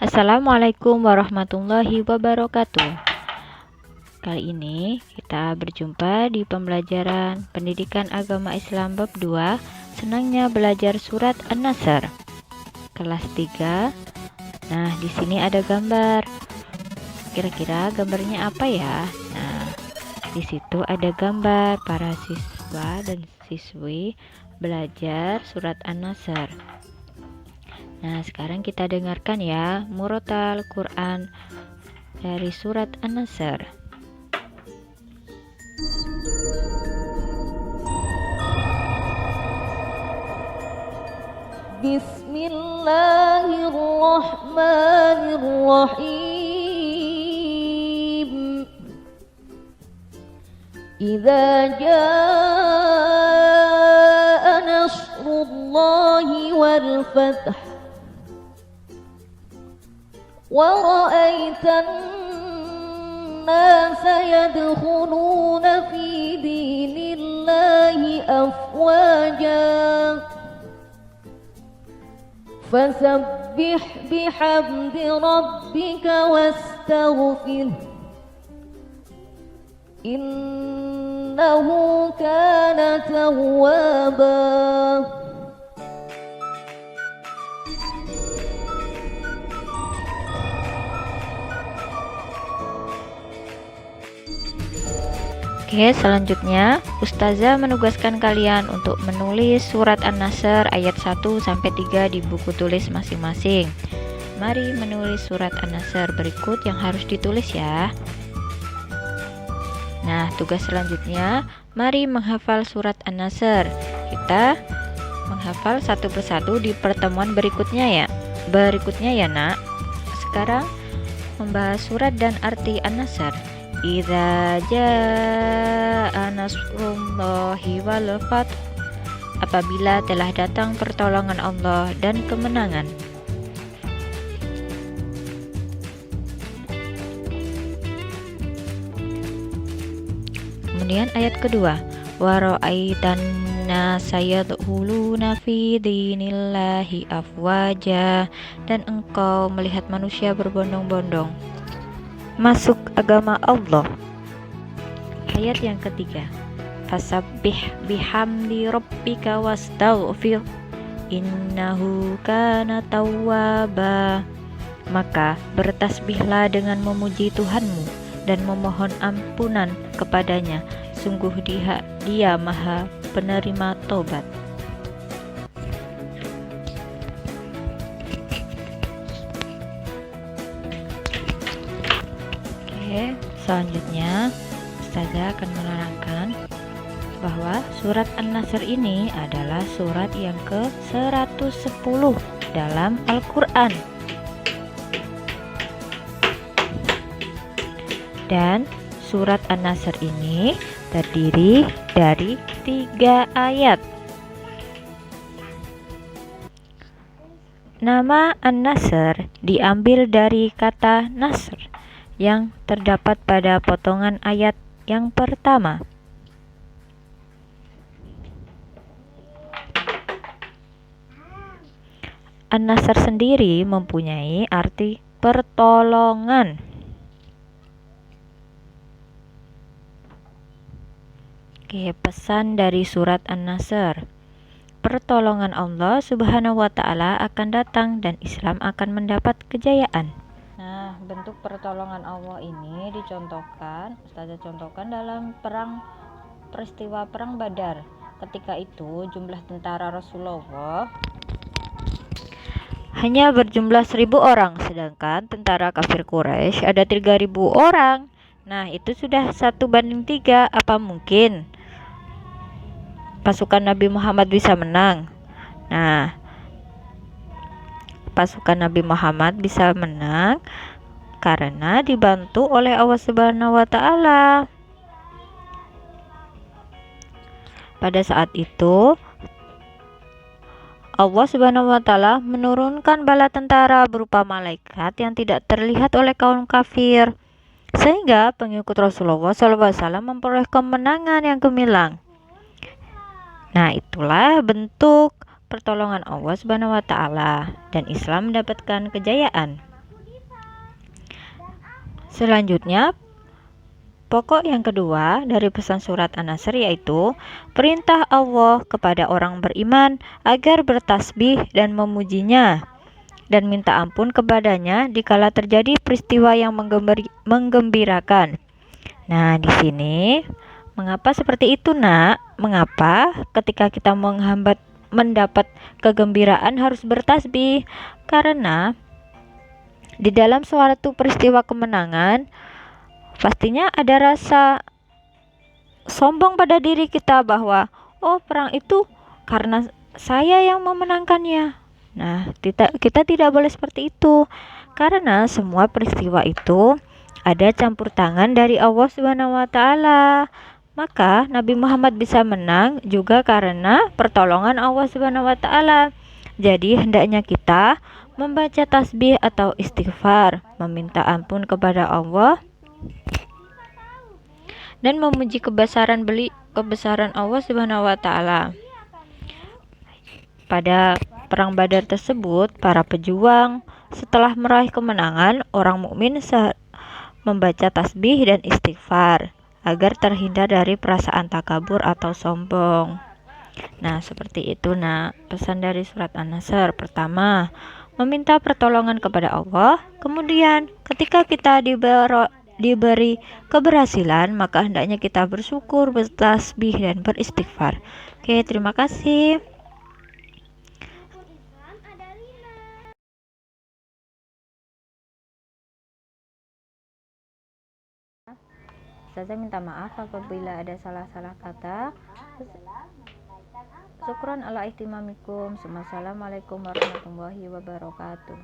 Assalamualaikum warahmatullahi wabarakatuh. Kali ini kita berjumpa di pembelajaran Pendidikan Agama Islam bab 2, Senangnya Belajar Surat An-Nasr, kelas 3. Nah, di sini ada gambar. Kira-kira gambarnya apa ya? Nah, di situ ada gambar para siswa dan siswi belajar surat An-Nasr. Nah, sekarang kita dengarkan ya murotal Quran dari surat An-Nasr. Bismillahirrahmanirrahim. Idza jaa nasrullahi wal fath wa ra'aitan nasa yadkhuluna fi dinillahi afwaja fasabbih bihamdi rabbika wastaghfirh innahu kana tawwaba. Oke, selanjutnya Ustazah menugaskan kalian untuk menulis surat An-Nasr ayat 1-3 di buku tulis masing-masing. Mari menulis surat An-Nasr berikut yang harus ditulis ya. Nah, tugas selanjutnya, mari menghafal surat An-Nasr. Kita menghafal satu persatu di pertemuan berikutnya ya nak. Sekarang membahas surat dan arti An-Nasr. Idza jaa nasrullahi wal fath, apabila telah datang pertolongan Allah dan kemenangan. Kemudian ayat kedua, wa ra'aitan nasa yadkhuluna fi dinillahi afwaja, dan engkau melihat manusia berbondong-bondong masuk agama Allah. Ayat yang ketiga, fasabbih bihamdi rabbika wastaghfir innahu kana tawwaba, maka bertasbihlah dengan memuji Tuhanmu dan memohon ampunan kepadanya, sungguh dia maha penerima tobat. Selanjutnya Ustazah akan menerangkan bahwa surat An-Nasr ini adalah surat yang ke-110 dalam Al-Quran, dan surat An-Nasr ini terdiri dari 3 ayat. Nama An-Nasr diambil dari kata Nasr yang terdapat pada potongan ayat yang pertama. An-Nasr sendiri mempunyai arti pertolongan. Oke, pesan dari surat An-Nasr. Pertolongan Allah Subhanahu wa Ta'ala akan datang dan Islam akan mendapat kejayaan. Nah, bentuk pertolongan Allah ini Ustazah contohkan dalam peristiwa perang Badar. Ketika itu jumlah tentara Rasulullah hanya berjumlah 1.000 orang, sedangkan tentara kafir Quraisy ada 3.000 orang. Nah, itu sudah 1:3. Apa mungkin pasukan Nabi Muhammad bisa menang? Nah, pasukan Nabi Muhammad bisa menang karena dibantu oleh Allah Subhanahu wa Ta'ala. Pada saat itu Allah Subhanahu wa Ta'ala menurunkan bala tentara berupa malaikat yang tidak terlihat oleh kaum kafir, sehingga pengikut Rasulullah SAW memperoleh kemenangan yang gemilang. Nah, itulah bentuk pertolongan Allah Subhanahu wa Ta'ala, dan Islam mendapatkan kejayaan. Selanjutnya, pokok yang kedua dari pesan surat An-Nasr yaitu perintah Allah kepada orang beriman agar bertasbih dan memujinya dan minta ampun kepadanya dikala terjadi peristiwa yang menggembirakan. Nah, di sini mengapa seperti itu, Nak? Mengapa ketika kita mendapat kegembiraan harus bertasbih? Karena di dalam suatu peristiwa kemenangan pastinya ada rasa sombong pada diri kita bahwa oh, perang itu karena saya yang memenangkannya. Nah, kita tidak boleh seperti itu. Karena semua peristiwa itu ada campur tangan dari Allah Subhanahu wa taala. Maka Nabi Muhammad bisa menang juga karena pertolongan Allah Subhanahu wa taala. Jadi hendaknya kita membaca tasbih atau istighfar, meminta ampun kepada Allah dan memuji kebesaran Allah Subhanahu wa taala. Pada perang Badar tersebut, para pejuang setelah meraih kemenangan, orang mukmin membaca tasbih dan istighfar agar terhindar dari perasaan takabur atau sombong. Nah, seperti itu, Nah, pesan dari surat An-Nasr. Pertama, meminta pertolongan kepada Allah. Kemudian, ketika kita diberi keberhasilan, maka hendaknya kita bersyukur, bertasbih, dan beristighfar. Oke, terima kasih. Saya minta maaf apabila ada salah-salah kata. Syukran ala ihtimamikum. Assalamualaikum warahmatullahi wabarakatuh.